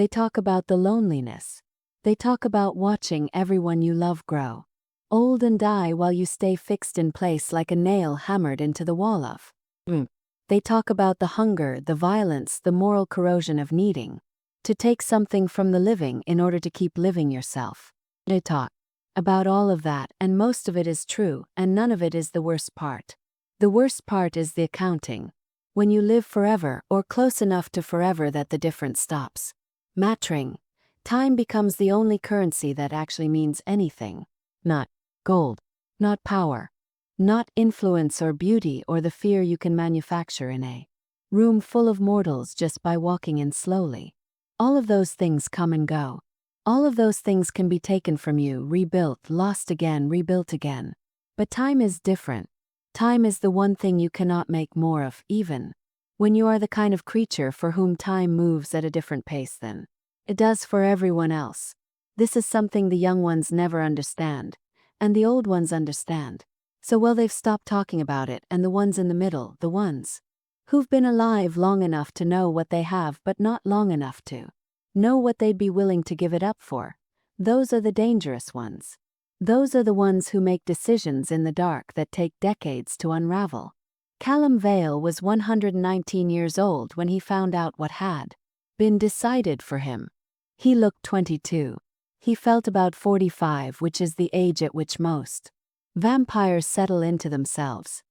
They talk about the loneliness. They talk about watching everyone you love grow old and die while you stay fixed in place like a nail hammered into the wall of. They talk about the hunger, the violence, the moral corrosion of needing to take something from the living in order to keep living yourself. They talk about all of that, and most of it is true, and none of it is the worst part. The worst part is the accounting. When you live forever, or close enough to forever that the difference stops mattering, time becomes the only currency that actually means anything. Not gold, not power, not influence or beauty or the fear you can manufacture in a room full of mortals just by walking in slowly. All of those things come and go. All of those things can be taken from you, rebuilt, lost again, rebuilt again. But time is different. Time is the one thing you cannot make more of, even when you are the kind of creature for whom time moves at a different pace than it does for everyone else. This is something the young ones never understand, and the old ones understand. So well they've stopped talking about it, and the ones in the middle, the ones who've been alive long enough to know what they have but not long enough to know what they'd be willing to give it up for, those are the dangerous ones. Those are the ones who make decisions in the dark that take decades to unravel. Callum Vael was 119 years old when he found out what had been decided for him. He looked 22. He felt about 45, which is the age at which most vampires settle into themselves.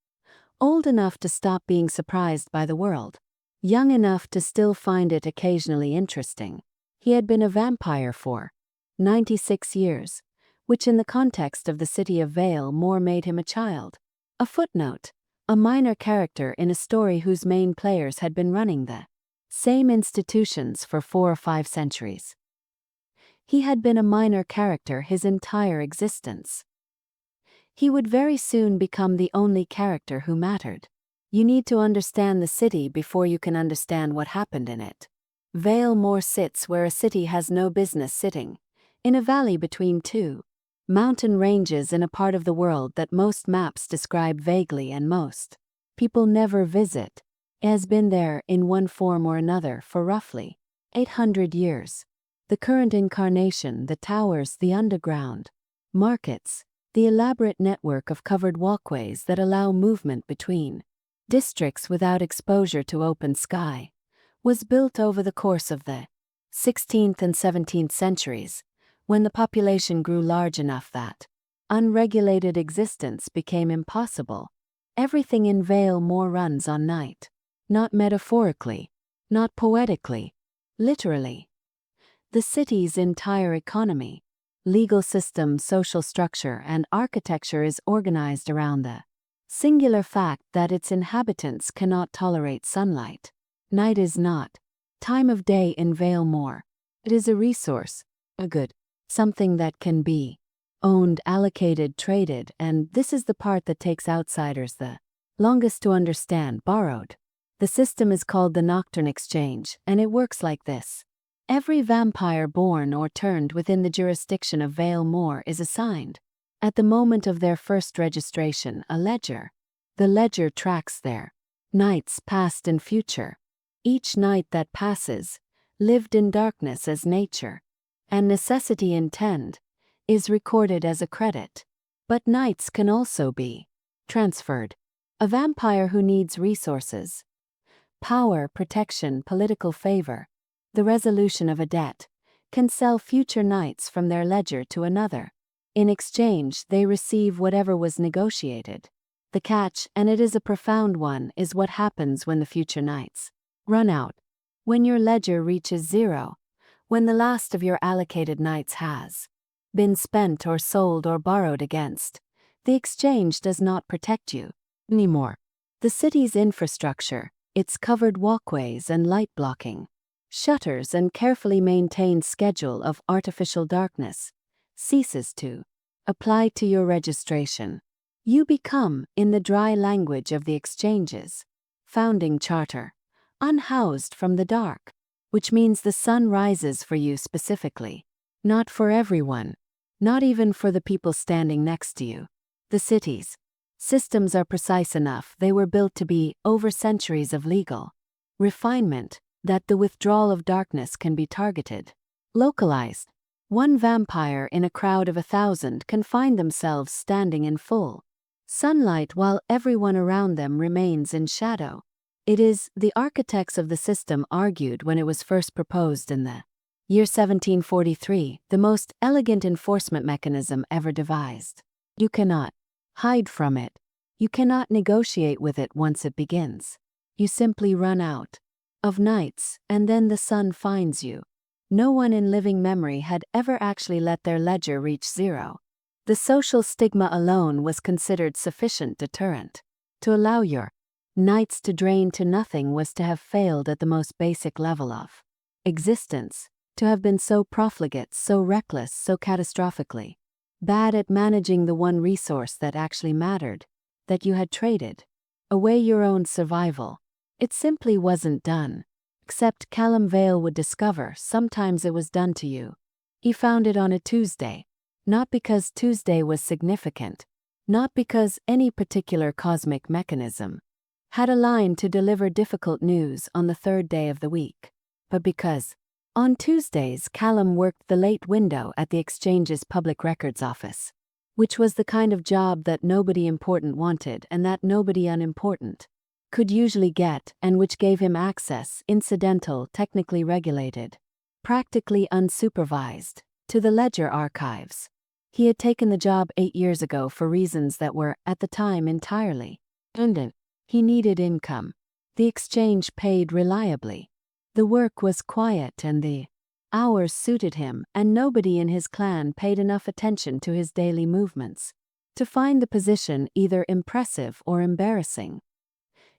Old enough to stop being surprised by the world. Young enough to still find it occasionally interesting. He had been a vampire for 96 years, which in the context of the city of Vael Mor made him a child. A footnote. A minor character in a story whose main players had been running the same institutions for 4 or 5 centuries. He had been a minor character his entire existence. He would very soon become the only character who mattered. You need to understand the city before you can understand what happened in it. Vael Mor sits where a city has no business sitting, in a valley between 2 mountain ranges in a part of the world that most maps describe vaguely and most people never visit. It has been there in one form or another for roughly 800 years. The current incarnation, the towers, the underground markets, the elaborate network of covered walkways that allow movement between districts without exposure to open sky, was built over the course of the 16th and 17th centuries, when the population grew large enough that unregulated existence became impossible. Everything in Vael Mor runs on night. Not metaphorically, not poetically, literally. The city's entire economy, legal system, social structure, and architecture is organized around the singular fact that its inhabitants cannot tolerate sunlight. Night is not time of day in Vael Mor. It is a resource, a good, something that can be owned, allocated, traded, and this is the part that takes outsiders the longest to understand, borrowed. The system is called the Nocturne Exchange, and it works like this. Every vampire born or turned within the jurisdiction of Vael Mor is assigned, at the moment of their first registration, a ledger. The ledger tracks their nights, past and future. Each night that passes, lived in darkness as nature, and necessity intend, is recorded as a credit. But nights can also be transferred. A vampire who needs resources, power, protection, political favor, the resolution of a debt, can sell future nights from their ledger to another. In exchange, they receive whatever was negotiated. The catch, and it is a profound one, is what happens when the future nights run out. When your ledger reaches 0, when the last of your allocated nights has been spent or sold or borrowed against, the exchange does not protect you anymore. The city's infrastructure, its covered walkways and light blocking, shutters and carefully maintained schedule of artificial darkness, ceases to apply to your registration. You become, in the dry language of the exchange's founding charter, unhoused from the dark, which means the sun rises for you specifically, not for everyone, not even for the people standing next to you. The city's systems are precise enough. They were built to be over centuries of legal refinement, that the withdrawal of darkness can be targeted, localized. One vampire in a crowd of 1,000 can find themselves standing in full sunlight while everyone around them remains in shadow. It is, the architects of the system argued when it was first proposed in the year 1743, the most elegant enforcement mechanism ever devised. You cannot hide from it. You cannot negotiate with it once it begins. You simply run out of nights, and then the sun finds you. No one in living memory had ever actually let their ledger reach zero. The social stigma alone was considered sufficient deterrent. To allow your nights to drain to nothing was to have failed at the most basic level of existence, to have been so profligate, so reckless, so catastrophically bad at managing the one resource that actually mattered, that you had traded away your own survival. It simply wasn't done. Except Callum Vael would discover sometimes it was done to you. He found it on a Tuesday. Not because Tuesday was significant, not because any particular cosmic mechanism had a line to deliver difficult news on the third day of the week, but because on Tuesdays Callum worked the late window at the Exchange's Public Records Office, which was the kind of job that nobody important wanted and that nobody unimportant could usually get, and which gave him access, incidental, technically regulated, practically unsupervised, to the ledger archives. He had taken the job 8 years ago for reasons that were, at the time, entirely independent. He needed income. The Exchange paid reliably. The work was quiet and the hours suited him, and nobody in his clan paid enough attention to his daily movements to find the position either impressive or embarrassing.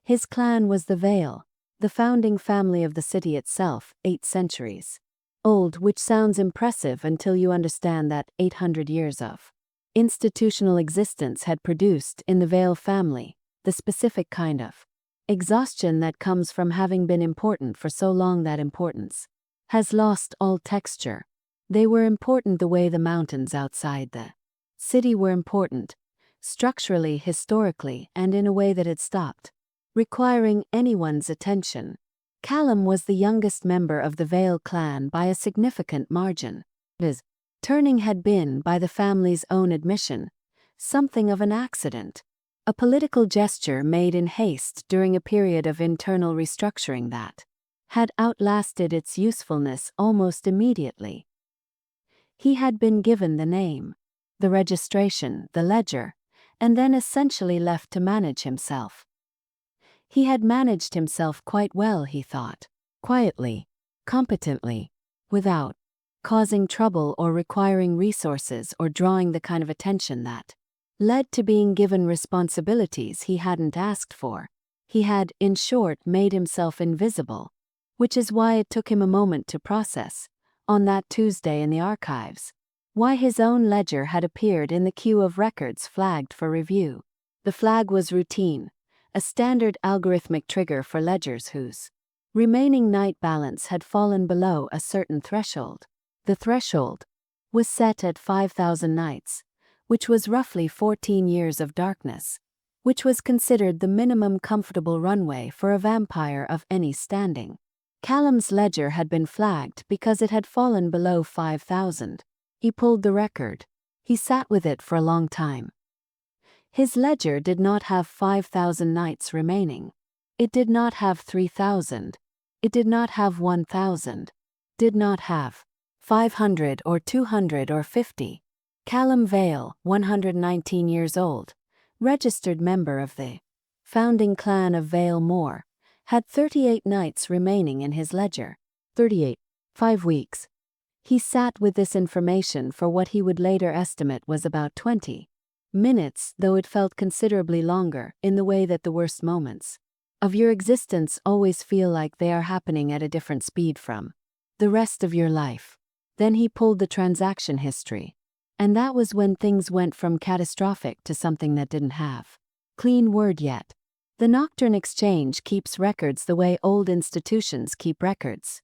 His clan was the Vael, the founding family of the city itself, 8 centuries old, which sounds impressive until you understand that 800 years of institutional existence had produced in the Vael family the specific kind of exhaustion that comes from having been important for so long that importance has lost all texture. They were important the way the mountains outside the city were important, structurally, historically, and in a way that had stopped requiring anyone's attention. Callum was the youngest member of the Vael clan by a significant margin. His turning had been, by the family's own admission, something of an accident, a political gesture made in haste during a period of internal restructuring that had outlasted its usefulness almost immediately. He had been given the name, the registration, the ledger, and then essentially left to manage himself. He had managed himself quite well, he thought, quietly, competently, without causing trouble or requiring resources or drawing the kind of attention that led to being given responsibilities he hadn't asked for. He had, in short, made himself invisible, which is why it took him a moment to process, on that Tuesday in the archives, why his own ledger had appeared in the queue of records flagged for review. The flag was routine, a standard algorithmic trigger for ledgers whose remaining night balance had fallen below a certain threshold. The threshold was set at 5,000 nights, which was roughly 14 years of darkness, which was considered the minimum comfortable runway for a vampire of any standing. Callum's ledger had been flagged because it had fallen below 5,000. He pulled the record. He sat with it for a long time. His ledger did not have 5,000 nights remaining. It did not have 3,000. It did not have 1,000. Did not have 500 or 200 or 50. Callum Vael, 119 years old, registered member of the founding clan of Vael Mor, had 38 nights remaining in his ledger. 38. 5 weeks. He sat with this information for what he would later estimate was about 20 minutes, though it felt considerably longer, in the way that the worst moments of your existence always feel like they are happening at a different speed from the rest of your life. Then he pulled the transaction history, and that was when things went from catastrophic to something that didn't have clean word yet. The Nocturne Exchange keeps records the way old institutions keep records.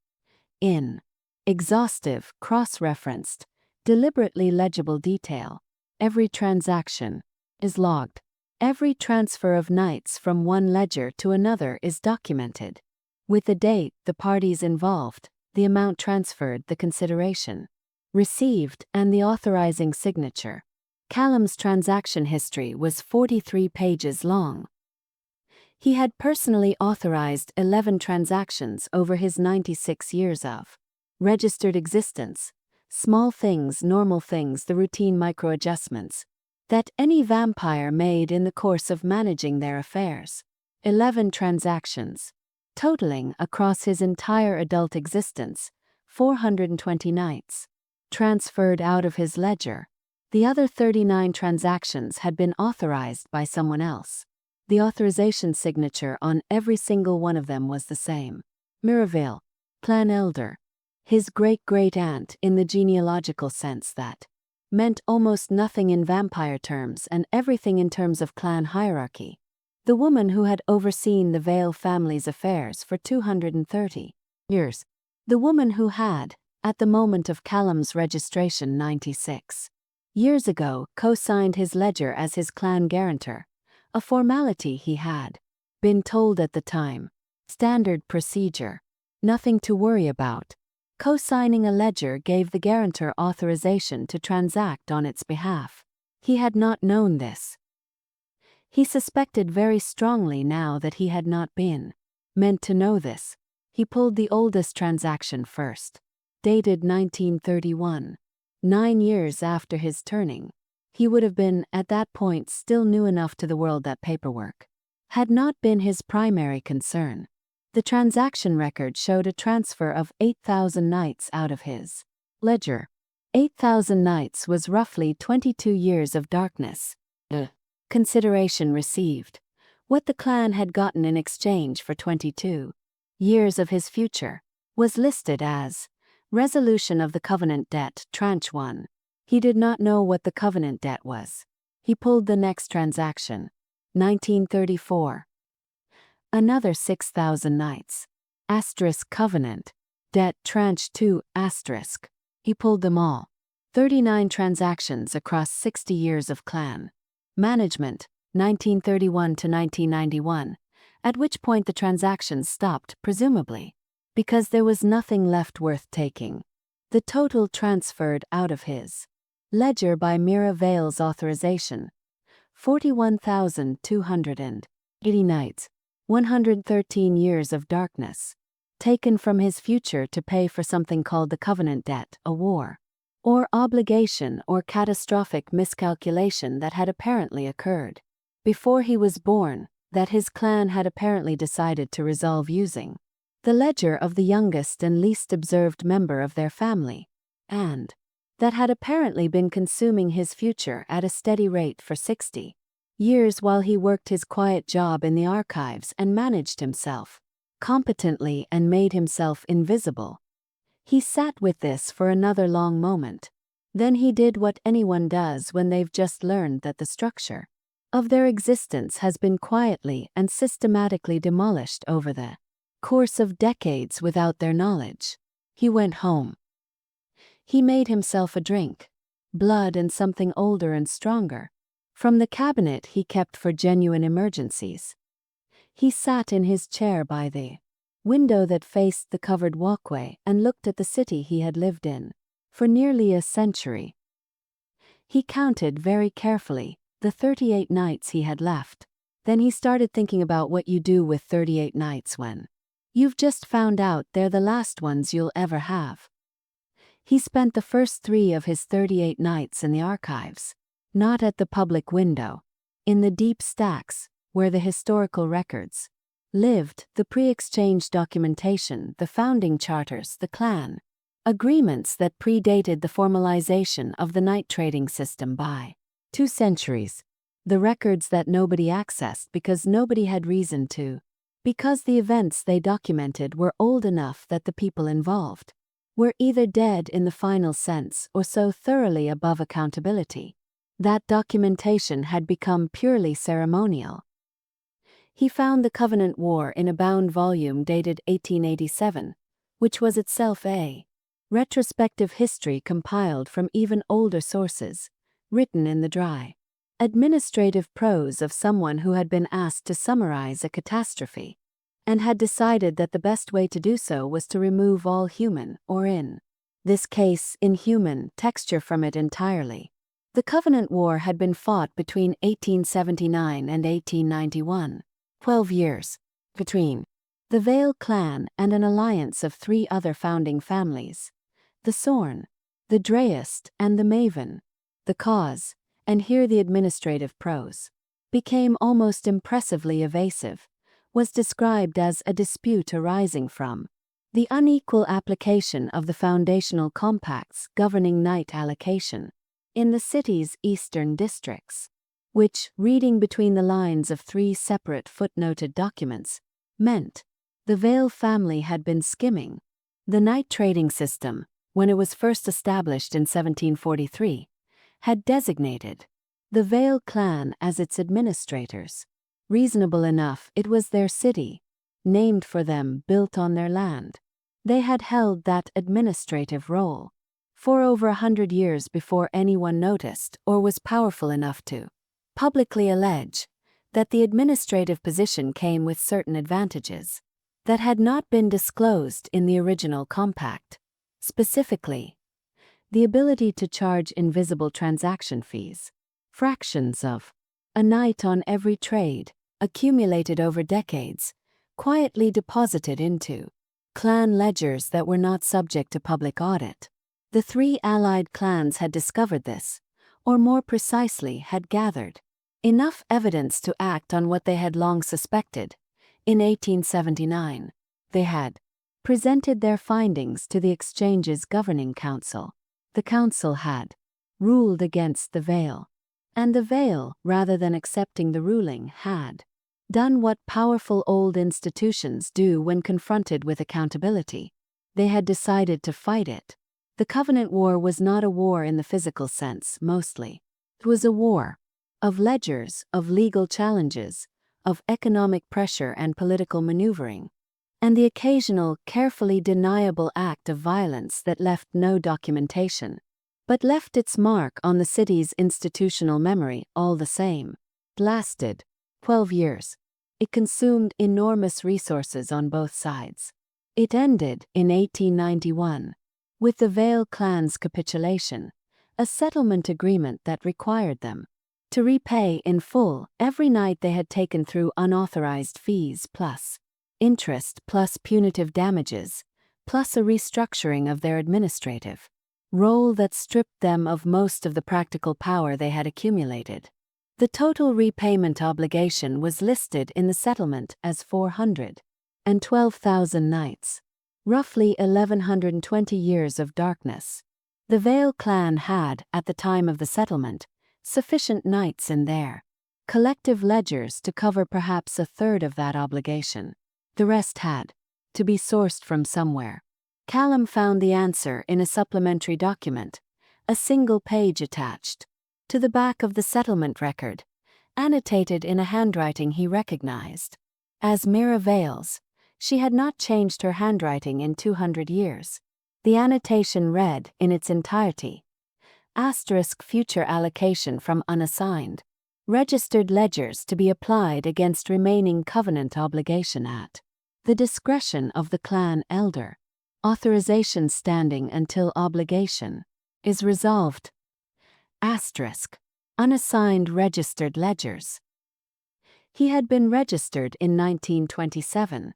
In exhaustive, cross-referenced, deliberately legible detail. Every transaction is logged. Every transfer of nights from one ledger to another is documented. With the date, the parties involved, the amount transferred, the consideration received, and the authorizing signature. Callum's transaction history was 43 pages long. He had personally authorized 11 transactions over his 96 years of registered existence. Small things, normal things, the routine micro-adjustments that any vampire made in the course of managing their affairs. 11 transactions, totaling across his entire adult existence, 420 nights, transferred out of his ledger. The other 39 transactions had been authorized by someone else. The authorization signature on every single one of them was the same. Vael, clan elder. His great-great-aunt in the genealogical sense that meant almost nothing in vampire terms and everything in terms of clan hierarchy. The woman who had overseen the Vael family's affairs for 230 years. The woman who had, at the moment of Callum's registration 96 years ago, co-signed his ledger as his clan guarantor. A formality he had been told at the time. Standard procedure. Nothing to worry about. Co-signing a ledger gave the guarantor authorization to transact on its behalf. He had not known this. He suspected very strongly now that he had not been meant to know this. He pulled the oldest transaction first. Dated 1931. 9 years after his turning. He would have been, at that point, still new enough to the world that paperwork had not been his primary concern. The transaction record showed a transfer of 8,000 nights out of his ledger. 8,000 nights was roughly 22 years of darkness. Consideration received. What the clan had gotten in exchange for 22 years of his future was listed as resolution of the covenant debt, tranche 1. He did not know what the covenant debt was. He pulled the next transaction. 1934. Another 6,000 nights. Asterisk covenant. Debt tranche 2, asterisk. He pulled them all. 39 transactions across 60 years of clan management, 1931 to 1991, at which point the transactions stopped, presumably, because there was nothing left worth taking. The total transferred out of his ledger by Vael's authorization, 41,280 nights, 113 years of darkness, taken from his future to pay for something called the covenant debt, a war, or obligation or catastrophic miscalculation that had apparently occurred before he was born, that his clan had apparently decided to resolve using the ledger of the youngest and least observed member of their family, and that had apparently been consuming his future at a steady rate for 60 years while he worked his quiet job in the archives and managed himself competently and made himself invisible. He sat with this for another long moment. Then he did what anyone does when they've just learned that the structure of their existence has been quietly and systematically demolished over the course of decades without their knowledge. He went home. He made himself a drink, blood and something older and stronger, from the cabinet he kept for genuine emergencies. He sat in his chair by the window that faced the covered walkway and looked at the city he had lived in for nearly a century. He counted very carefully the 38 nights he had left. Then he started thinking about what you do with 38 nights when you've just found out they're the last ones you'll ever have. He spent the first 3 of his 38 nights in the archives, not at the public window, in the deep stacks, where the historical records lived, the pre-exchange documentation, the founding charters, the clan agreements that predated the formalization of the night trading system by 2 centuries, the records that nobody accessed because nobody had reason to, because the events they documented were old enough that the people involved were either dead in the final sense or so thoroughly above accountability that documentation had become purely ceremonial. He found the Covenant War in a bound volume dated 1887, which was itself a retrospective history compiled from even older sources, written in the dry, administrative prose of someone who had been asked to summarize a catastrophe and had decided that the best way to do so was to remove all human, or in this case, inhuman, texture from it entirely. The Covenant War had been fought between 1879 and 1891, 12 years, between the Vael clan and an alliance of 3 other founding families, the Sorn, the Dreist, and the Maven. The cause, and here the administrative prose, became almost impressively evasive, was described as a dispute arising from the unequal application of the foundational compacts governing night allocation in the city's eastern districts, which, reading between the lines of 3 separate footnoted documents, meant the Vael family had been skimming the night trading system when it was first established in 1743, had designated the Vael clan as its administrators. Reasonable enough, it was their city, named for them, built on their land. They had held that administrative role for over 100 years before anyone noticed or was powerful enough to publicly allege that the administrative position came with certain advantages that had not been disclosed in the original compact. Specifically, the ability to charge invisible transaction fees, fractions of a night on every trade, accumulated over decades, quietly deposited into clan ledgers that were not subject to public audit. The 3 allied clans had discovered this, or more precisely had gathered enough evidence to act on what they had long suspected. In 1879, they had presented their findings to the Exchange's Governing Council. The council had ruled against the Vael, and the Vael, rather than accepting the ruling, had done what powerful old institutions do when confronted with accountability. They had decided to fight it. The Covenant War was not a war in the physical sense, mostly. It was a war of ledgers, of legal challenges, of economic pressure and political maneuvering, and the occasional, carefully deniable act of violence that left no documentation, but left its mark on the city's institutional memory all the same. It lasted 12 years. It consumed enormous resources on both sides. It ended in 1891 with the Vael clan's capitulation, a settlement agreement that required them to repay in full every night they had taken through unauthorized fees plus interest plus punitive damages, plus a restructuring of their administrative role that stripped them of most of the practical power they had accumulated. The total repayment obligation was listed in the settlement as 412,000 nights, roughly 1,120 years of darkness. The Vael clan had, at the time of the settlement, sufficient nights in their collective ledgers to cover perhaps a third of that obligation. The rest had to be sourced from somewhere. Callum found the answer in a supplementary document, a single page attached to the back of the settlement record, annotated in a handwriting he recognized as Mira Vael's. She had not changed her handwriting in 200 years. The annotation read, in its entirety, * future allocation from unassigned registered ledgers to be applied against remaining covenant obligation at the discretion of the clan elder. Authorization standing until obligation is resolved. * unassigned registered ledgers. He had been registered in 1927.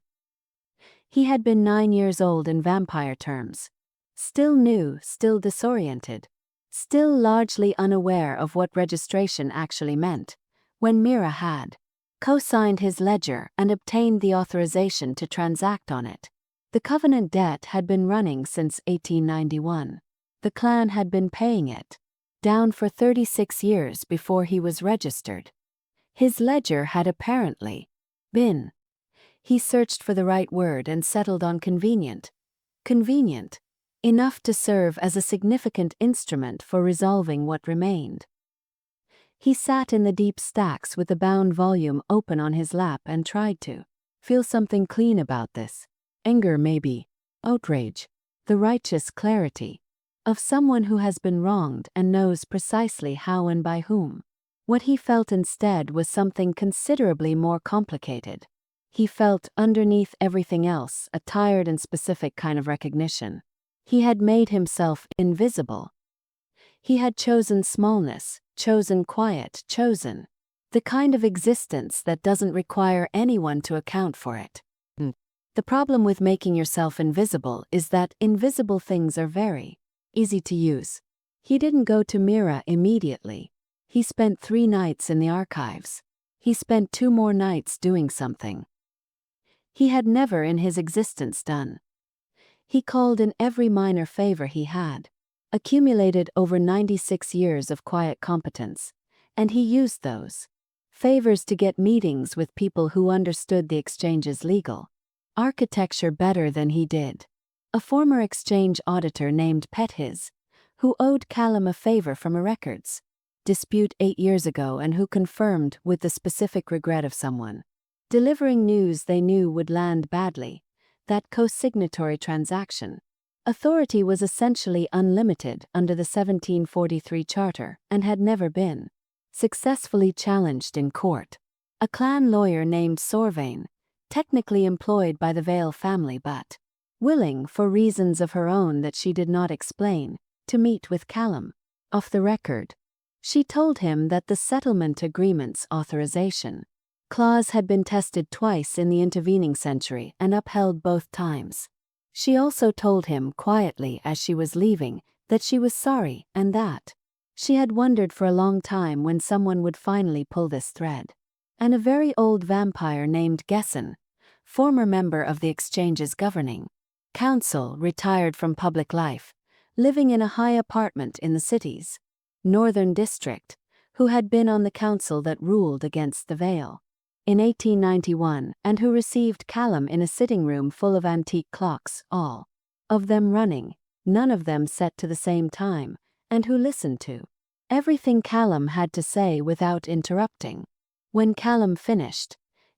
He had been 9 years old in vampire terms. Still new, still disoriented, still largely unaware of what registration actually meant, when Mira had co-signed his ledger and obtained the authorization to transact on it. The covenant debt had been running since 1891. The clan had been paying it down for 36 years before he was registered. His ledger had apparently been. He searched for the right word and settled on convenient. Convenient enough to serve as a significant instrument for resolving what remained. He sat in the deep stacks with the bound volume open on his lap and tried to feel something clean about this. Anger maybe, outrage, the righteous clarity of someone who has been wronged and knows precisely how and by whom. What he felt instead was something considerably more complicated. He felt, underneath everything else, a tired and specific kind of recognition. He had made himself invisible. He had chosen smallness, chosen quiet, chosen the kind of existence that doesn't require anyone to account for it. The problem with making yourself invisible is that invisible things are very easy to use. He didn't go to Mira immediately. He spent 3 nights in the archives. He spent 2 more nights doing something he had never in his existence done. He called in every minor favor he had accumulated over 96 years of quiet competence, and he used those favors to get meetings with people who understood the exchange's legal architecture better than he did. A former exchange auditor named Pettis, who owed Callum a favor from a records dispute 8 years ago and who confirmed, with the specific regret of someone delivering news they knew would land badly, that co-signatory transaction authority was essentially unlimited under the 1743 Charter and had never been successfully challenged in court. A clan lawyer named Sorvain, technically employed by the Vael family but willing, for reasons of her own that she did not explain, to meet with Callum. Off the record, she told him that the settlement agreement's authorization clause had been tested twice in the intervening century and upheld both times. She also told him quietly as she was leaving that she was sorry and that she had wondered for a long time when someone would finally pull this thread. And a very old vampire named Gesson, former member of the exchange's governing council, retired from public life, living in a high apartment in the city's northern district, who had been on the council that ruled against the Vael in 1891 and who received Callum in a sitting room full of antique clocks, all of them running, none of them set to the same time, and who listened to everything Callum had to say without interrupting. When Callum finished,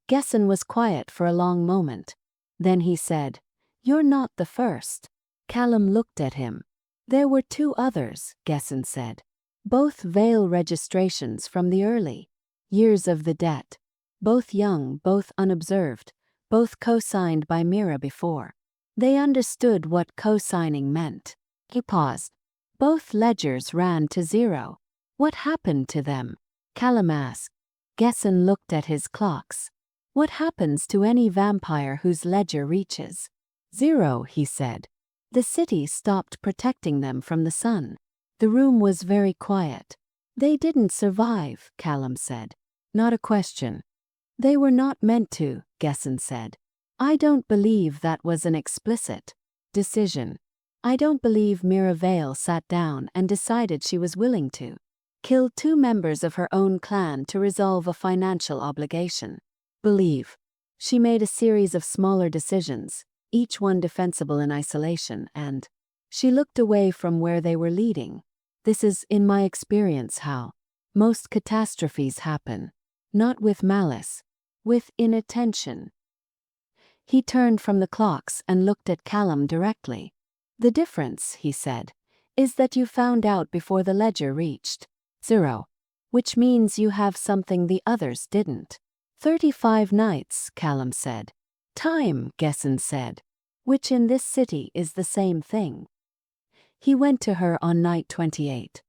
Gesson was quiet for a long moment. Then he said, "You're not the first." Callum looked at him. "There were 2 others," Gesson said. "Both Vael registrations from the early years of the debt. Both young, both unobserved, both co-signed by Mira before they understood what co-signing meant." He paused. "Both ledgers ran to 0. What happened to them?" Callum asked. Gesson looked at his clocks. "What happens to any vampire whose ledger reaches 0, he said. "The city stopped protecting them from the sun." The room was very quiet. "They didn't survive," Callum said. "Not a question." "They were not meant to," Gesson said. "I don't believe that was an explicit decision. I don't believe Mira Vael sat down and decided she was willing to kill 2 members of her own clan to resolve a financial obligation. Believe she made a series of smaller decisions, each one defensible in isolation, and she looked away from where they were leading. This is, in my experience, how most catastrophes happen. Not with malice, with inattention." He turned from the clocks and looked at Callum directly. "The difference," he said, "is that you found out before the ledger reached 0, which means you have something the others didn't." 35 nights, Callum said. "Time," Gesson said, "which in this city is the same thing." He went to her on night 28.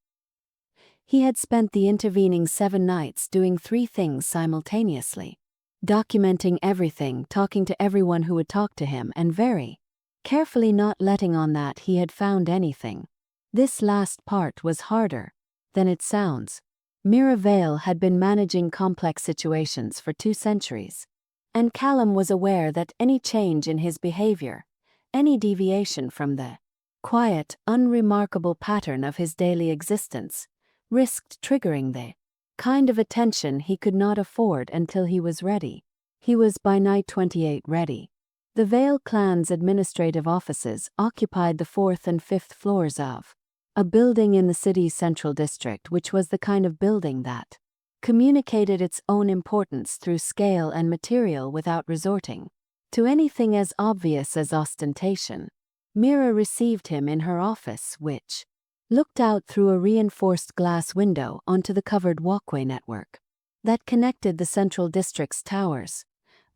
He had spent the intervening 7 nights doing 3 things simultaneously: documenting everything, talking to everyone who would talk to him, and very carefully not letting on that he had found anything. This last part was harder than it sounds. Mira Vael had been managing complex situations for 2 centuries, and Callum was aware that any change in his behavior, any deviation from the quiet, unremarkable pattern of his daily existence, risked triggering the kind of attention he could not afford until he was ready. He was by night 28 ready. The Vael clan's administrative offices occupied the 4th and 5th floors of a building in the city's central district, which was the kind of building that communicated its own importance through scale and material without resorting to anything as obvious as ostentation. Mira received him in her office, which looked out through a reinforced glass window onto the covered walkway network that connected the central district's towers,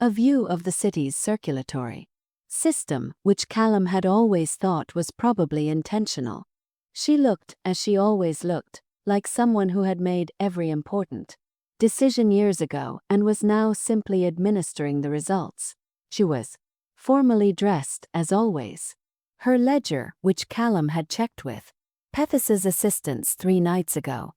a view of the city's circulatory system, which Callum had always thought was probably intentional. She looked, as she always looked, like someone who had made every important decision years ago and was now simply administering the results. She was formally dressed, as always. Her ledger, which Callum had checked with Pethis's assistants 3 nights ago,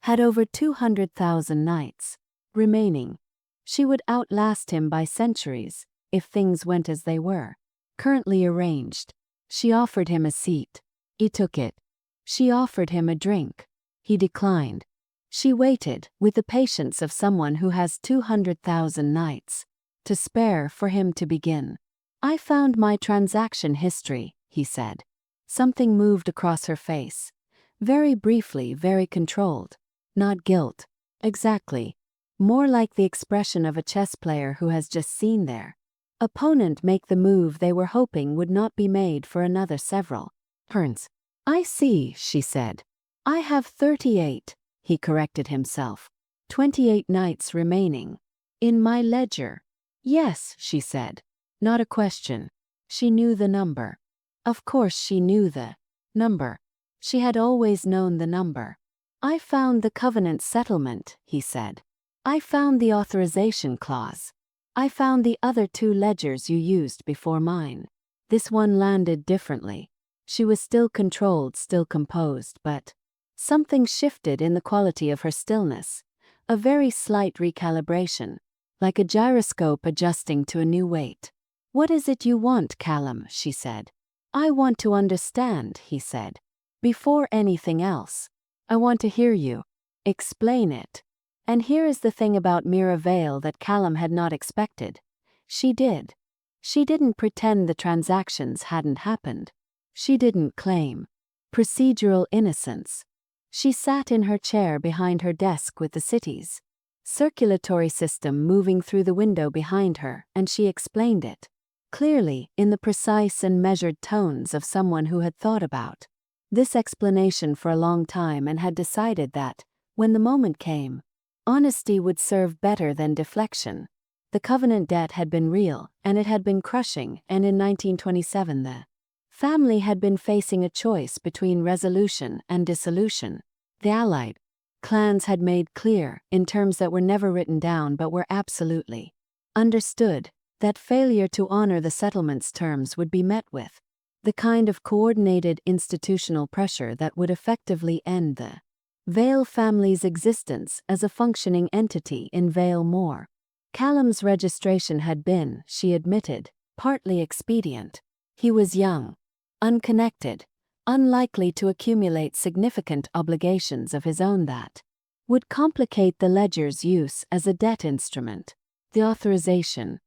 had over 200,000 nights remaining. She would outlast him by centuries, if things went as they were currently arranged. She offered him a seat. He took it. She offered him a drink. He declined. She waited, with the patience of someone who has 200,000 nights to spare, for him to begin. "I found my transaction history," he said. Something moved across her face. Very briefly, very controlled. Not guilt. Exactly. More like the expression of a chess player who has just seen their opponent make the move they were hoping would not be made for another several turns. "I see," she said. "I have 38, he corrected himself. 28 nights remaining. In my ledger." "Yes," she said. Not a question. She knew the number. Of course she knew the number. She had always known the number. "I found the covenant settlement," he said. "I found the authorization clause. I found the other 2 ledgers you used before mine." This one landed differently. She was still controlled, still composed, but something shifted in the quality of her stillness. A very slight recalibration, like a gyroscope adjusting to a new weight. "What is it you want, Callum?" she said. "I want to understand," he said. "Before anything else. I want to hear you explain it." And here is the thing about Mira Vael that Callum had not expected. She did. She didn't pretend the transactions hadn't happened. She didn't claim procedural innocence. She sat in her chair behind her desk with the city's circulatory system moving through the window behind her, and she explained it clearly, in the precise and measured tones of someone who had thought about this explanation for a long time and had decided that, when the moment came, honesty would serve better than deflection. The covenant debt had been real, and it had been crushing, and in 1927 the family had been facing a choice between resolution and dissolution. The allied clans had made clear, in terms that were never written down but were absolutely understood, that failure to honor the settlement's terms would be met with the kind of coordinated institutional pressure that would effectively end the Vael family's existence as a functioning entity in Vael Mor. Callum's registration had been, she admitted, partly expedient. He was young, unconnected, unlikely to accumulate significant obligations of his own that would complicate the ledger's use as a debt instrument. The authorization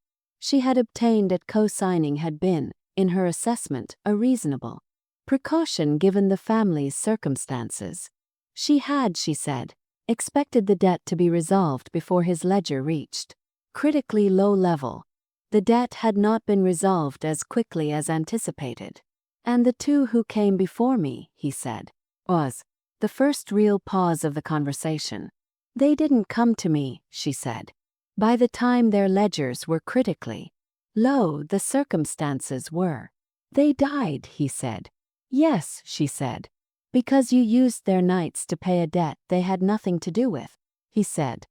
she had obtained at co-signing had been, in her assessment, a reasonable precaution given the family's circumstances. She had, she said, expected the debt to be resolved before his ledger reached critically low level. The debt had not been resolved as quickly as anticipated. "And the 2 who came before me," he said, was the first real pause of the conversation. "They didn't come to me," she said. "By the time their ledgers were critically low, the circumstances were. They died," he said. "Yes," she said. "Because you used their nights to pay a debt they had nothing to do with," he said.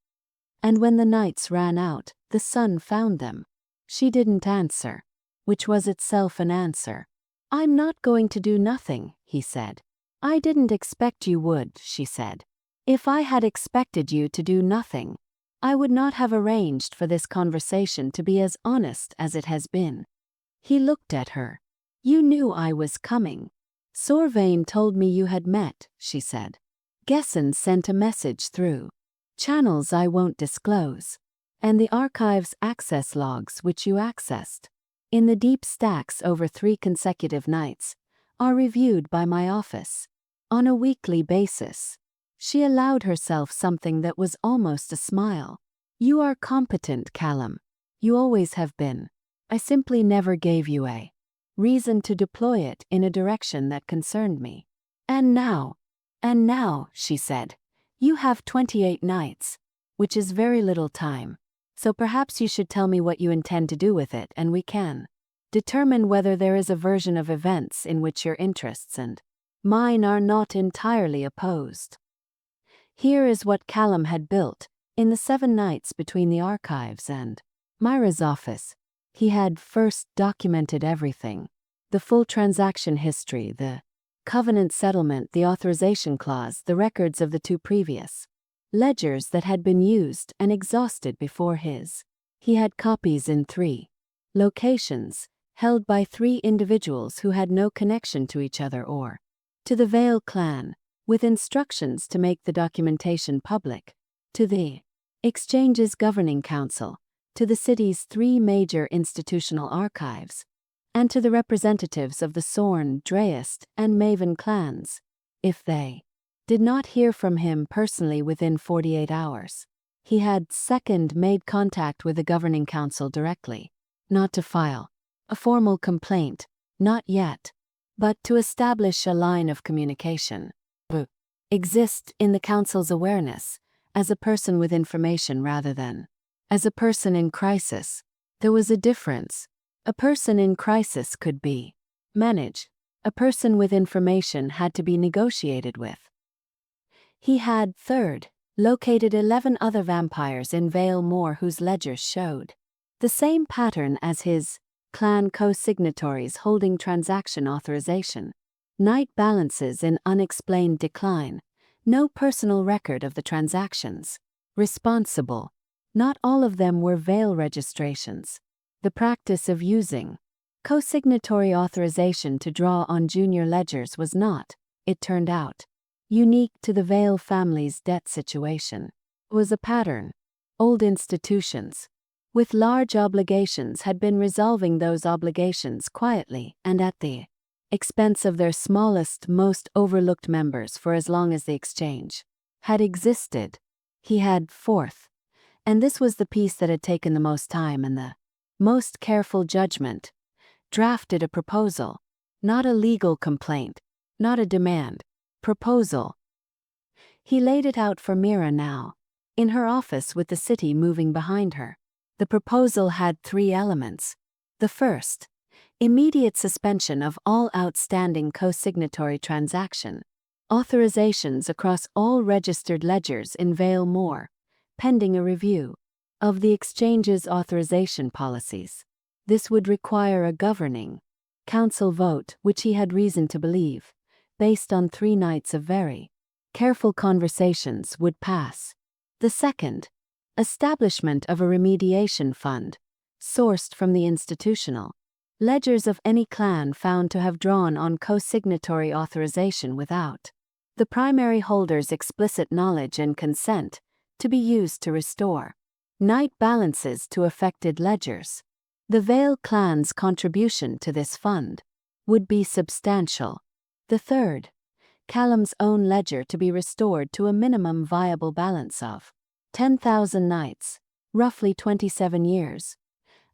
"And when the nights ran out, the sun found them." She didn't answer, which was itself an answer. "I'm not going to do nothing," he said. "I didn't expect you would," she said. "If I had expected you to do nothing, I would not have arranged for this conversation to be as honest as it has been." He looked at her. "You knew I was coming. Sorvain told me you had met," she said. "Gesson sent a message through channels I won't disclose. And the archive's access logs which you accessed, in the deep stacks over 3 consecutive nights, are reviewed by my office on a weekly basis." She allowed herself something that was almost a smile. "You are competent, Callum. You always have been. I simply never gave you a reason to deploy it in a direction that concerned me. And now, she said, you have 28 nights, which is very little time. So perhaps you should tell me what you intend to do with it, and we can determine whether there is a version of events in which your interests and mine are not entirely opposed. Here is what Callum had built in the 7 nights between the archives and Myra's office. He had first documented everything: the full transaction history, the covenant settlement, the authorization clause, the records of the 2 previous ledgers that had been used and exhausted before his. He had copies in 3 locations, held by 3 individuals who had no connection to each other or to the Vael clan, with instructions to make the documentation public, to the Exchange's Governing Council, to the city's 3 major institutional archives, and to the representatives of the Sorn, Dreist, and Maven clans, if they did not hear from him personally within 48 hours. He had second made contact with the Governing Council directly, not to file a formal complaint, not yet, but to establish a line of communication. Exist in the Council's awareness, as a person with information rather than as a person in crisis. There was a difference. A person in crisis could be managed. A person with information had to be negotiated with. He had, third, located 11 other vampires in Vael Mor whose ledgers showed the same pattern as his clan co-signatories holding transaction authorization, night balances in unexplained decline, no personal record of the transactions. Responsible. Not all of them were Vael registrations. The practice of using co-signatory authorization to draw on junior ledgers was not, it turned out, unique to the Vael family's debt situation. It was a pattern. Old institutions with large obligations had been resolving those obligations quietly and at the expense of their smallest, most overlooked members for as long as the exchange had existed. He had, fourth, and this was the piece that had taken the most time and the most careful judgment, drafted a proposal, not a legal complaint, not a demand, proposal. He laid it out for Mira now, in her office with the city moving behind her. The proposal had 3 elements. The first, immediate suspension of all outstanding co-signatory transaction authorizations across all registered ledgers in Vael Mor, pending a review of the exchange's authorization policies. This would require a governing council vote, which he had reason to believe, based on 3 nights of very careful conversations, would pass. The second, establishment of a remediation fund, sourced from the institutional ledgers of any clan found to have drawn on co-signatory authorization without the primary holder's explicit knowledge and consent, to be used to restore night balances to affected ledgers. The Vael clan's contribution to this fund would be substantial. The third, Callum's own ledger to be restored to a minimum viable balance of 10,000 nights, roughly 27 years,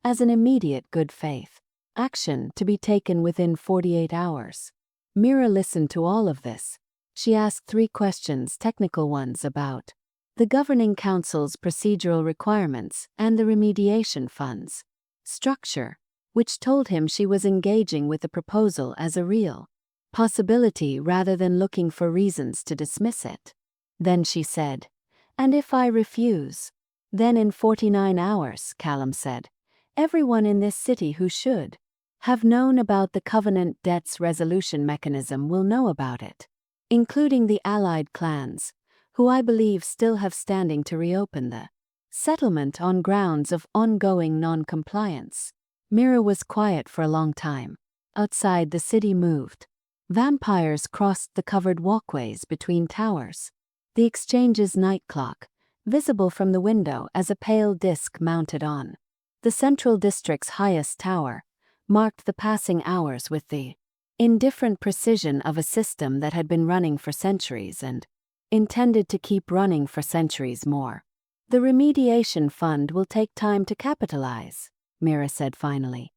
as an immediate good faith action to be taken within 48 hours. Mira listened to all of this. She asked 3 questions, technical ones about the Governing Council's procedural requirements and the remediation fund's structure, which told him she was engaging with the proposal as a real possibility rather than looking for reasons to dismiss it. Then she said, "And if I refuse?" "Then in 49 hours, Callum said, "everyone in this city who should have known about the Covenant debts resolution mechanism will know about it, including the allied clans, who I believe still have standing to reopen the settlement on grounds of ongoing non-compliance." Mira was quiet for a long time. Outside, the city moved. Vampires crossed the covered walkways between towers. The exchange's night clock, visible from the window as a pale disk mounted on the central district's highest tower, marked the passing hours with the indifferent precision of a system that had been running for centuries and intended to keep running for centuries more. "The remediation fund will take time to capitalize," Mira said finally.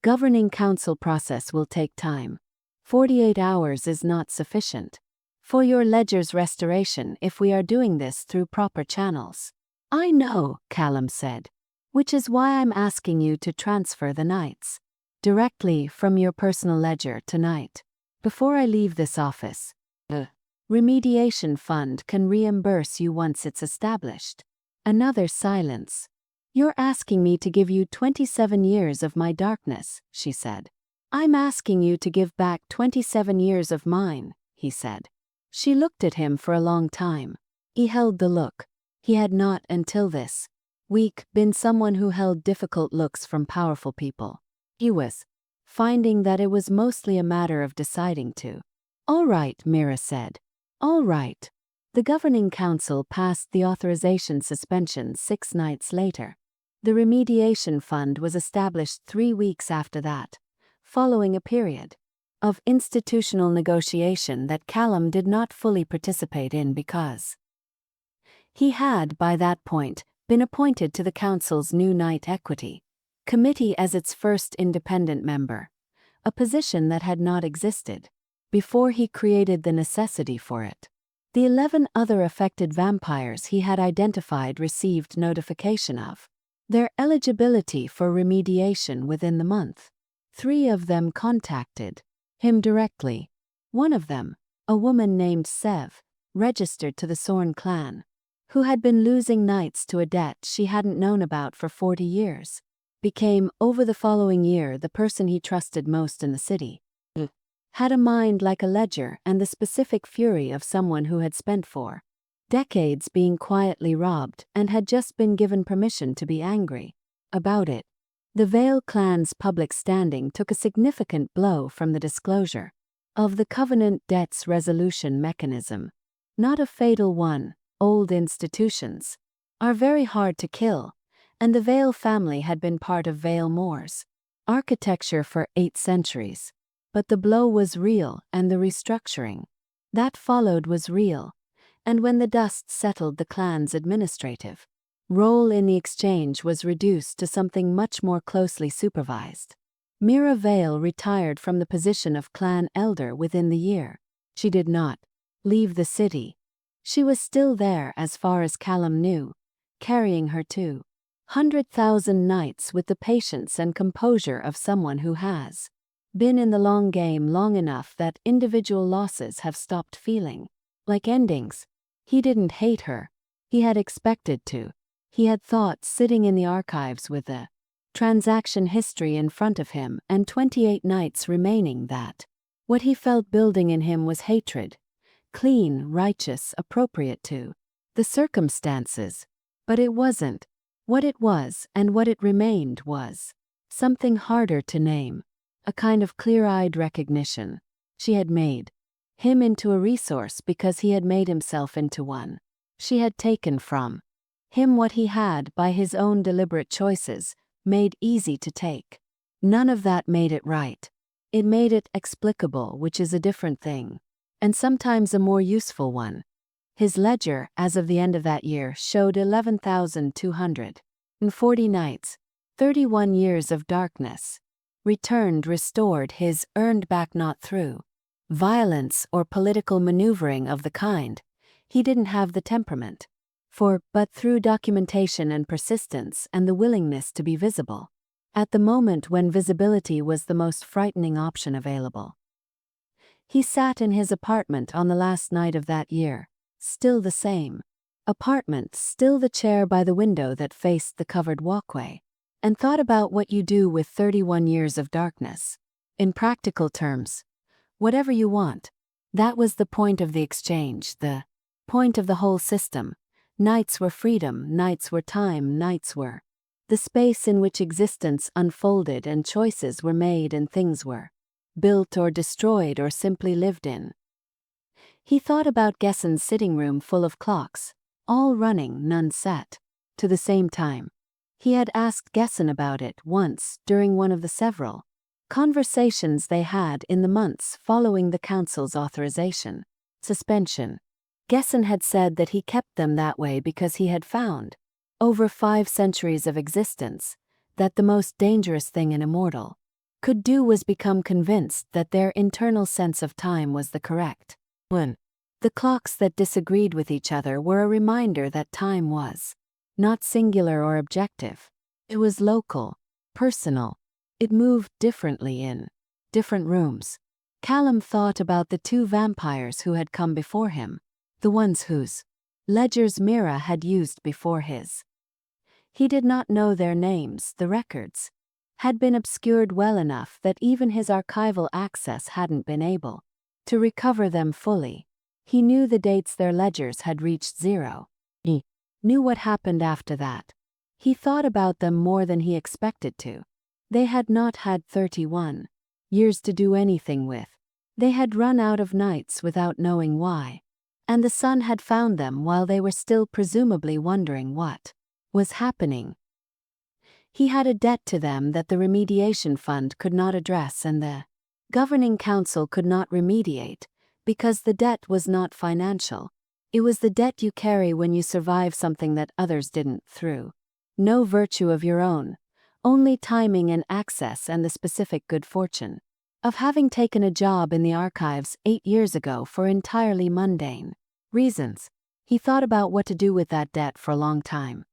Governing council process will take time. 48 hours is not sufficient for your ledger's restoration if we are doing this through proper channels. I know, Callum said, which is why I'm asking you to transfer the nights directly from your personal ledger tonight. Before I leave this office, the remediation fund can reimburse you once it's established. Another silence. You're asking me to give you 27 years of my darkness, she said. I'm asking you to give back 27 years of mine, he said. She looked at him for a long time. He held the look. He had not, until this week, been someone who held difficult looks from powerful people. He was finding that it was mostly a matter of deciding to. All right, Mira said. All right. The governing council passed the authorization suspension 6 nights later. The remediation fund was established 3 weeks after that, following a period of institutional negotiation that Callum did not fully participate in because he had, by that point, been appointed to the council's new Night Equity Committee as its first independent member, a position that had not existed before he created the necessity for it. The 11 other affected vampires he had identified received notification of their eligibility for remediation within the month. 3 of them contacted him directly. One of them, a woman named Sev, registered to the Sorn clan, who had been losing nights to a debt she hadn't known about for 40 years, became, over the following year, the person he trusted most in the city. Had a mind like a ledger and the specific fury of someone who had spent 4 decades being quietly robbed and had just been given permission to be angry about it. The Vael clan's public standing took a significant blow from the disclosure of the Covenant debts resolution mechanism. Not a fatal one. Old institutions are very hard to kill, and the Vael family had been part of Vael Mor's architecture for 8 centuries. But the blow was real, and the restructuring that followed was real. And when the dust settled, the clan's administrative role in the exchange was reduced to something much more closely supervised. Mira Vael retired from the position of clan elder within the year. She did not leave the city. She was still there as far as Callum knew, carrying her 200,000 nights with the patience and composure of someone who has been in the long game long enough that individual losses have stopped feeling like endings. He didn't hate her. He had expected to. He had thought, sitting in the archives with the transaction history in front of him and 28 nights remaining, that what he felt building in him was hatred. Clean, righteous, appropriate to the circumstances. But it wasn't. What it was, and what it remained, was something harder to name. A kind of clear-eyed recognition. She had made him into a resource because he had made himself into one. She had taken from him what he had, by his own deliberate choices, made easy to take. None of that made it right. It made it explicable, which is a different thing, and sometimes a more useful one. His ledger, as of the end of that year, showed 11,240 nights, 31 years of darkness. Returned, restored, his earned back, not through violence or political maneuvering of the kind he didn't have the temperament for, but through documentation and persistence and the willingness to be visible at the moment when visibility was the most frightening option available. He sat in his apartment on the last night of that year, still the same apartment, still the chair by the window that faced the covered walkway, and thought about what you do with 31 years of darkness. In practical terms, whatever you want. That was the point of the exchange, the point of the whole system. Nights were freedom, nights were time, nights were the space in which existence unfolded and choices were made and things were built or destroyed or simply lived in. He thought about Gessen's sitting room full of clocks, all running, none set to the same time. He had asked Gessen about it once during one of the several conversations they had in the months following the council's authorization suspension. Gessen had said that he kept them that way because he had found, over 5 centuries of existence, that the most dangerous thing an immortal could do was become convinced that their internal sense of time was the correct one. The clocks that disagreed with each other were a reminder that time was Not singular or objective. It was local, personal. It moved differently in different rooms. Callum thought about the two vampires who had come before him, the ones whose ledgers Mira had used before his. He did not know their names. The records had been obscured well enough that even his archival access hadn't been able to recover them fully. He knew the dates their ledgers had reached zero. He knew what happened after that. He thought about them more than he expected to. They had not had 31 years to do anything with. They had run out of nights without knowing why. And the sun had found them while they were still presumably wondering what was happening. He had a debt to them that the remediation fund could not address and the governing council could not remediate, because the debt was not financial. It was the debt you carry when you survive something that others didn't, through no virtue of your own, only timing and access and the specific good fortune of having taken a job in the archives 8 years ago for entirely mundane reasons. He thought about what to do with that debt for a long time.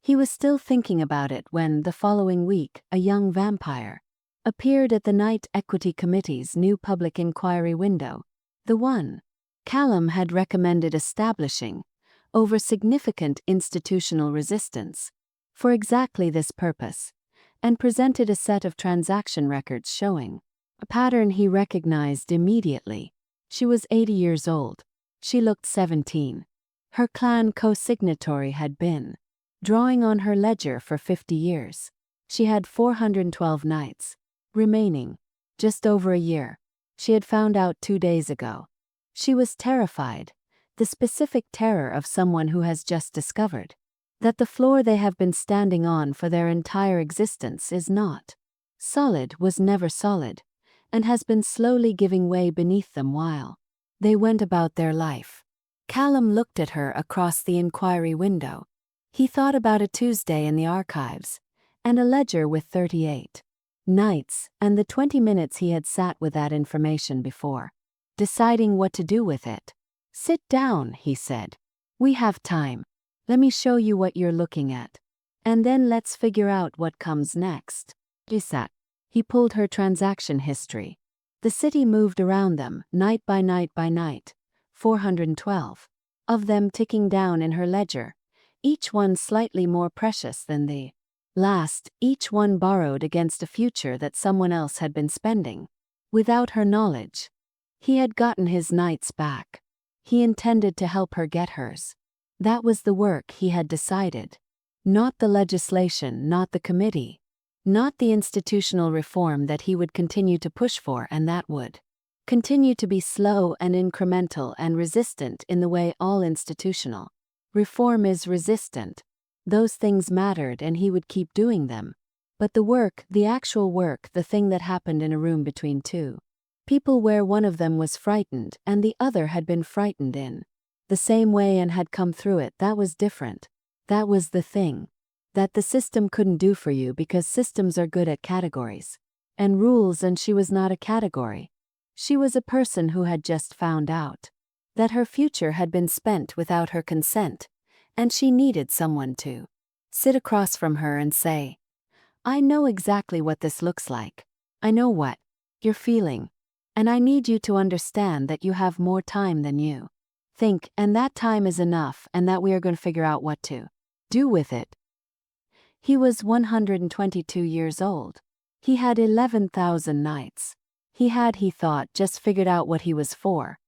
He was still thinking about it when, the following week, a young vampire appeared at the Night Equity Committee's new public inquiry window, the one Callum had recommended establishing over significant institutional resistance for exactly this purpose, and presented a set of transaction records showing a pattern he recognized immediately. She was 80 years old. She looked 17. Her clan co-signatory had been drawing on her ledger for 50 years. She had 412 nights remaining, just over a year. She had found out 2 days ago. She was terrified, the specific terror of someone who has just discovered that the floor they have been standing on for their entire existence is not solid, was never solid, and has been slowly giving way beneath them while they went about their life. Callum looked at her across the inquiry window. He thought about a Tuesday in the archives, and a ledger with 38 nights, and the 20 minutes he had sat with that information before deciding what to do with it. "Sit down," he said. "We have time. Let me show you what you're looking at. And then let's figure out what comes next." She sat. He pulled her transaction history. The city moved around them, night by night by night, 412 of them ticking down in her ledger, each one slightly more precious than the last, each one borrowed against a future that someone else had been spending without her knowledge. He had gotten his nights back. He intended to help her get hers. That was the work he had decided. Not the legislation, not the committee, not the institutional reform that he would continue to push for and that would continue to be slow and incremental and resistant in the way all institutional reform is resistant. Those things mattered and he would keep doing them. But the work, the actual work, the thing that happened in a room between two people where one of them was frightened and the other had been frightened in the same way and had come through it, that was different. That was the thing that the system couldn't do for you, because systems are good at categories and rules, and she was not a category. She was a person who had just found out that her future had been spent without her consent, and she needed someone to sit across from her and say, "I know exactly what this looks like. I know what you're feeling. And I need you to understand that you have more time than you think, and that time is enough, and that we are going to figure out what to do with it." He was 122 years old. He had 11,000 nights. He had, he thought, just figured out what he was for.